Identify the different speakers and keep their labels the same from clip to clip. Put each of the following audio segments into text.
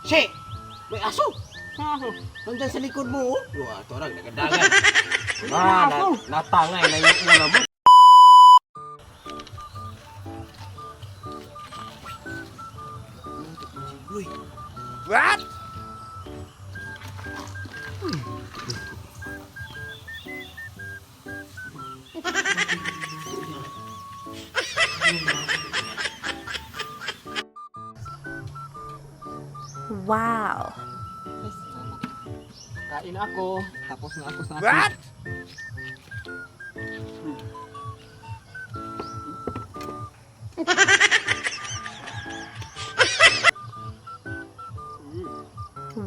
Speaker 1: She! May aso!
Speaker 2: Saan ako?
Speaker 1: Nandyan sa likod mo, oh. Wah, ito lang, nagadagan.
Speaker 2: Aso.
Speaker 1: Natangay na yung ulam mo.
Speaker 3: What?
Speaker 4: Wow.
Speaker 2: Kain ako. Tapos na ako sa akin.
Speaker 3: What?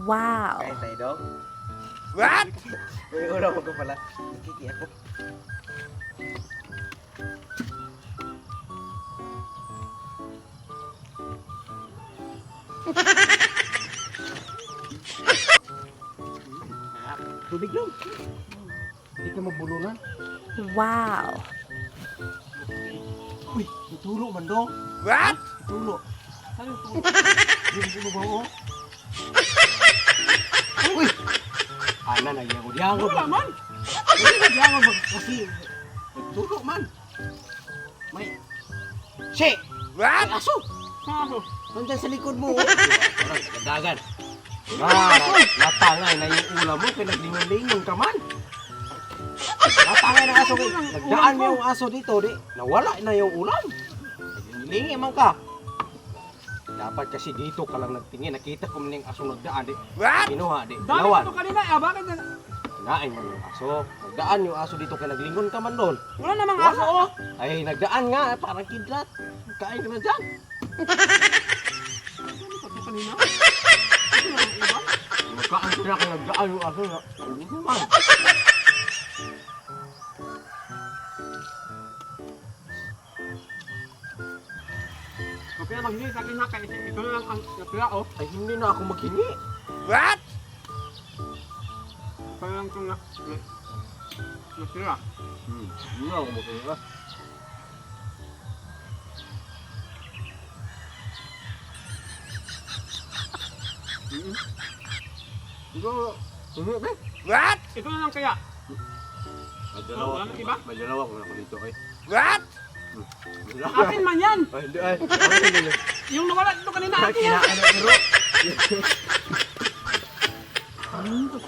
Speaker 4: Wow.
Speaker 1: Kain tayo, dong.
Speaker 3: What?
Speaker 1: May ulam ko pala. Nakiki ako. Tubig lang. Hindi ka mabulunan.
Speaker 4: Wow.
Speaker 1: Uy, tulo man dong.
Speaker 3: What?
Speaker 1: Tulo.
Speaker 2: Saan yung tulo?
Speaker 1: Yung tulo ba oh? Uy! Ana na yan. Diyangon
Speaker 2: Wala man.
Speaker 1: Hindi na diyangon mag kasi tulo man. May She!
Speaker 3: What?
Speaker 1: May aso!
Speaker 2: Saan ako?
Speaker 1: Nandyan sa likod mo. Oh. Parang nagdagan. Natangay na yung ulam mo. Kaya naglingon-lingon ka man. Natangay na aso. Nagdaan mo yung aso dito. Di. Nawala na yung ulam. Naglingi man ka. Dapat kasi dito ka lang nagtingin. Nakita ko man yung aso nagdaan. Di.
Speaker 3: What?
Speaker 1: Kinuha. Di.
Speaker 2: Dami
Speaker 1: Lawan.
Speaker 2: ko kanina. Bakit na?
Speaker 1: Kinain mo yung aso. Nagdaan yung aso dito. Kaya naglingon ka man doon.
Speaker 2: Wala namang aso. Oh.
Speaker 1: Ay, nagdaan nga. Parang kidlat. Kain ka na dyan.
Speaker 2: Ano pa ito kanina? Ano namang iba?
Speaker 1: Magkaan sila kaya nagdaan yung aso. Hindi naman.
Speaker 2: Okay na maghingi sa akin ha. Kasi ito na lang ang natira oh.
Speaker 1: Ay, hindi na ako maghingi.
Speaker 3: What?
Speaker 2: Ito na lang itong natira.
Speaker 1: Hindi na ako maghingi.
Speaker 2: Ito,
Speaker 1: Hindi, be.
Speaker 3: What?
Speaker 2: ito na lang kaya.
Speaker 1: Madalawa.
Speaker 2: Wala nang iba?
Speaker 1: Madalawa ko na ako dito, ay.
Speaker 3: What?
Speaker 2: Akin man yan.
Speaker 1: Ay, hindi, ay. Ay, hindi.
Speaker 2: Yung nawala dito kanina akin yan.
Speaker 1: Kinaan na, pero.
Speaker 2: Ano ito?